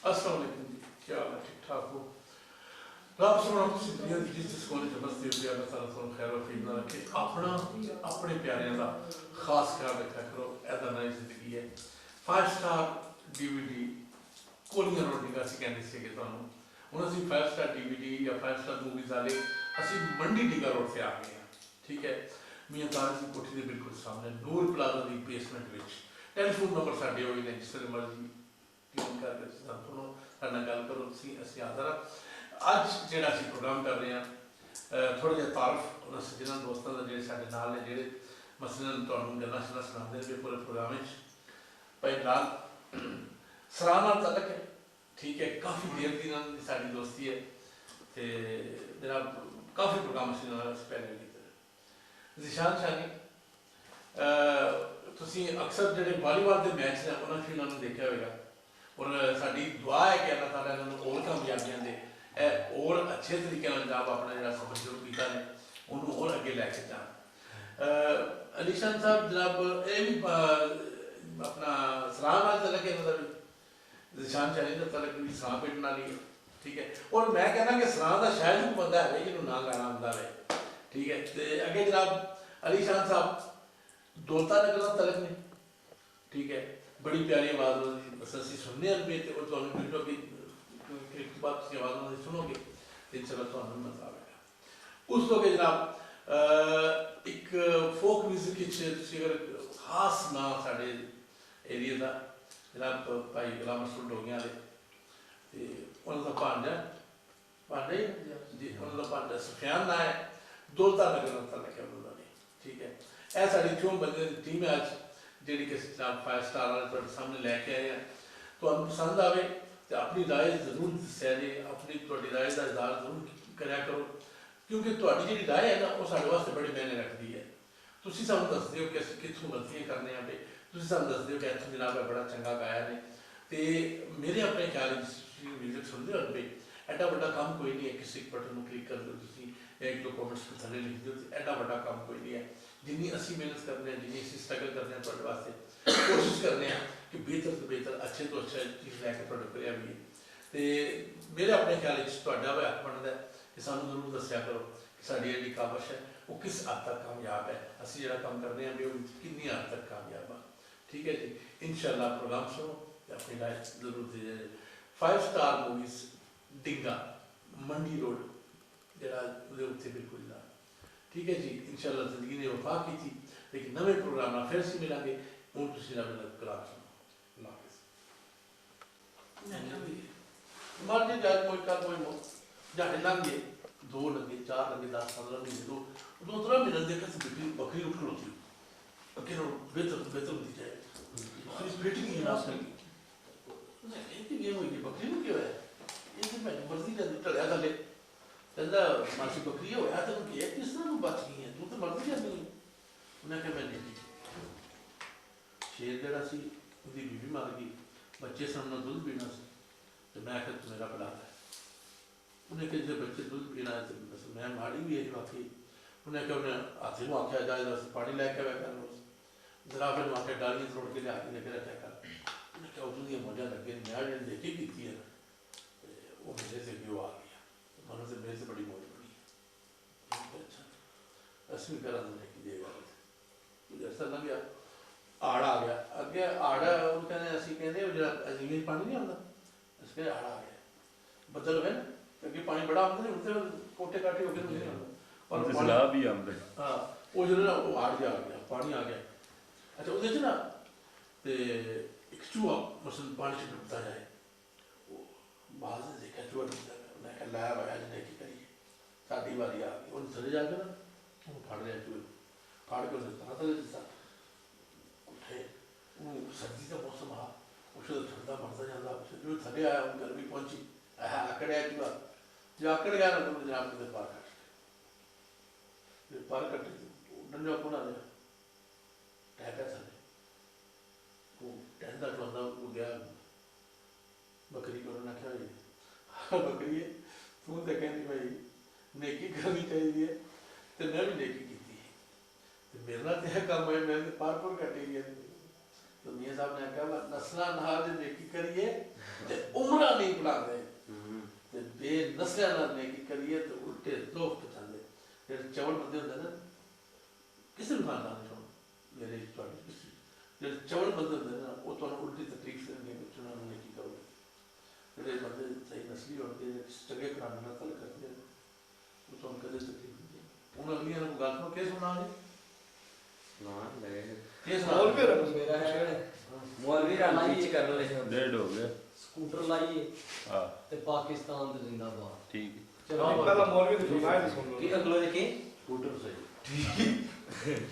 अस्सलाम वालेकुम जी, क्या हाल है? ठीक ठाक हो? रब सोना तुसी दुनिया दी जिस जिस कोने च बसदे हो अल्लाह ताला तुहानू खैर वफीक ना रखे अपना अपने प्यारियां दा खास ख्याल रखा करो ऐदा नई जिंदगी है 5 स्टार DVD कोलियां रोटियां असीं कहंदे सीगे तुहानू हुण असीं 5 स्टार DVD या 5 स्टार मूवीज़ वाले असीं मंडी टिका रोड से आ गए हैं ठीक है मियां ताज की कोठी के बिल्कुल सामने नूर प्लाजा की बेसमेंट विच टेलीफोन नंबर साडे होए ने जिस मर्जी ट्यून करके सुनो साडे नाल गल करो असीं हाज़र हाँ अज जिहड़ा असीं प्रोग्राम कर रहे हैं थोड़ा जिहा तारफ उन्हां सज्जनां दोस्तां दा जिहड़े साडे नाल ने जिहड़े मसलन तुहानूं गल्लां शल्लां सुणांदे ने पूरे प्रोग्राम विच भाई नाल सराह नाल तलक है ठीक है काफ़ी देर दी नाल साडी दोस्ती है ते जनाब काफ़ी प्रोग्राम असीं नाल पहले कीते ज़ीशान शानी तुसीं अक्सर जिहड़े वॉलीबॉल के मैच ने उन्हां च इन्हां नूं देखिआ होएगा और साडी दुआ है कि अल्लाह ताला इन्हां नूं होर कामयाबियां दे और अच्छे तरीके जनाब अपना जो सफर शुरू किया ने उन्होंने और अगे लैके जान अलीशान साहब जनाब ये भी अपना सलाह वाल तलक है मतलब ज़ीशान शानी का तलक भी सलाह पिटने वाली है ठीक है और मैं कहना कि सलाह का शायद भी बंदा है जिन्होंने ना गाना आंदा है ठीक है तो अगे जनाब अलीशान साहब दौलता नगर तलक ने ठीक है बड़ी प्यारी आवाज़ बस असीं सुनने पे और तुहानूं भी एक बात उसकी आवाज़ में सुनोगे तो इंशाल्लाह तुहानूं मज़ा आएगा उस तो के जनाब एक फोक म्यूजिक अगर खास ना साढ़े एरिया का जनाब भाई गुलाम मसूद डोगियां वाले ते उन्होंने भांजा भांजा जी उन्होंने भांजा सुफियान ना है दौलता नगर तलक है उन्होंने ठीक है यह साड़ी क्यों बंदे की टीम है अज जी कि जनाब 5 स्टार वाले सामने लैके आए हैं तो पसंद आए तो अपनी राय जरूर दस्या जे अपनी तुहाडी राय का इजहार जरूर करा करो क्योंकि तुहाडी जिहड़ी राय है ना वो साडे वास्ते बड़े मायने रखती है तुसीं सानूं दसदे हो कि असीं कित्थों गलतियां करने पे तुसीं सानूं दसदे हो कि इत्थों जनाब बड़ा चंगा गाया ने ते मेरे अपने ख्याल म्यूजिक सुनदे हो पे एडा बड़ा काम कोई नहीं है किसी बटन में क्लिक कर दो तुसीं एक दो कमेंट्स थल्ले लिख दो एडा बड़ा काम कोई नहीं है जिन्नी असीं मेहनत करने जिन्नी असीं स्ट्रगल करने तुहाडे वास्ते कोशिश करने कि बेहतर तो बेहतर अच्छे तो अच्छा चीज़ लैके तुहाडे कोल आवी ते मेरे अपने ख्याल तुहाडा भी हक बनता है कि सानूं जरूर दस्सिया करो कि साडी जिहड़ी काबश है वो किस हद तक कामयाब है असीं जिहड़ा काम करने हैं वो कितनी हद तक कामयाब है ठीक है जी इंशाअल्लाह प्रोग्राम सुनो अपनी राय जरूर दे 5 स्टार मूवीज़ डिंगा मंडी रोड जिहड़ा उहदे उत्ते बिल्कुल ना ठीक है जी इंशाअल्लाह जिंदगी ने वफा की थी लेकिन नवे प्रोग्राम फिर से मिलेंगे हूँ तुसीं मेरा कलाम सुनो मर्जी जाए कोई कर कोई जाटे लंघे 2 लगे 4 लगे 10 15 महीने 2-3 महीने देखा से बकरी उठ खड़ोती अगे बेहतर होती जाए फिटिंग ही ना सकी गेम हुई बकरी में क्यों है ये मैं मर्जी का टलिया थले कहता मासी बकरी होया तो किस तरह बच गई है तू तो मर्जी जाती नहीं उन्हें कहा मैं नहीं शेर जरा सी उसकी बीवी मर गई बच्चे सामने दूध पीना से तो मैं आखिर तू मेरा बड़ा है उन्हें कहा जो बच्चे दूध पीना है तो बस मैं माड़ी भी है बाकी उन्हें कहा उन्हें हाथी में आख्या जाए बस पानी लैके आया कर जराफे में आख्या डालियाँ तोड़ के लिया लेके रखा कर उन्हें कहा उसकी मौजा लगे मैं जो देखी की है वो मेरे से भी आ गया मन से मेरे से बड़ी मौज बनी अच्छा असली करा देखी देगा ऐसा लग गया आड़ा आ गया अगे आड़ा कहने असीं कहते जो अजीम पानी नहीं आता इसके आड़ा आ गया बदल हुए क्योंकि पानी बड़ा आता नहीं उठते कोटे काटे होकर नहीं आता और सलाह भी आते हाँ वो जो ना वो आड़ गया आ गया पानी आ गया अच्छा उस ना तो एक चूहा मसलन पानी से डूबता जाए वो बाहर से देखा चूहा डूबता है उन्हें कहा लाया भाया जिन्हें की करिए साड़ी वाली आ गई उन्हें थले जाके ना वो फाड़ लिया चूहे फाड़ के उन्हें तरह तरह दिता सर्दी का मौसम आ उसे ठंडा मरता जाता जो थले आया गर्मी पहुंची आकड़ आया चूहा जो आकड़ गया ना तो जनाब के पार कटे डंडा को ना दिया टहका थले वो टहलता टहलता वो गया बकरी को उन्होंने आख्या बकरी है तू तो कहती भाई नेकी करनी चाहिए तो मैं भी नेकी की तो मेरा तो यह काम है मैं पार पर कटी गया तो मियाँ साहब ने कहा नस्ल नहार जो नेकी करिए उम्र अपना नहीं बुलाते ते बेनस्लियां नाल नेकी करिए तो उल्टे लोग पचांदे जेड़े चवल बंदे होंदे ना किसी भी खानदान चों मेरे तुहाडी किसी जेड़े चवल बंदे होंदे ना वो तुहानू उल्टी तकलीफ देंगे कि चुनाव नेकी करो जेड़े बंदे सही नस्ली होंदे चंगे घराने नाल तल करदे वो तुहानू कदे तकलीफ नहीं उन अगलियां नू गल सुनो के सुना है ना लगे के सुना मेरा है मौलवी रन पीछ कर ले डेढ़ हो गया स्कूटर लाइए हाँ ते पाकिस्तान दे जिंदाबाद ठीक चलो पहला मौलवी तो सुनाए सुन लो की अगलो देखे स्कूटर सही क्या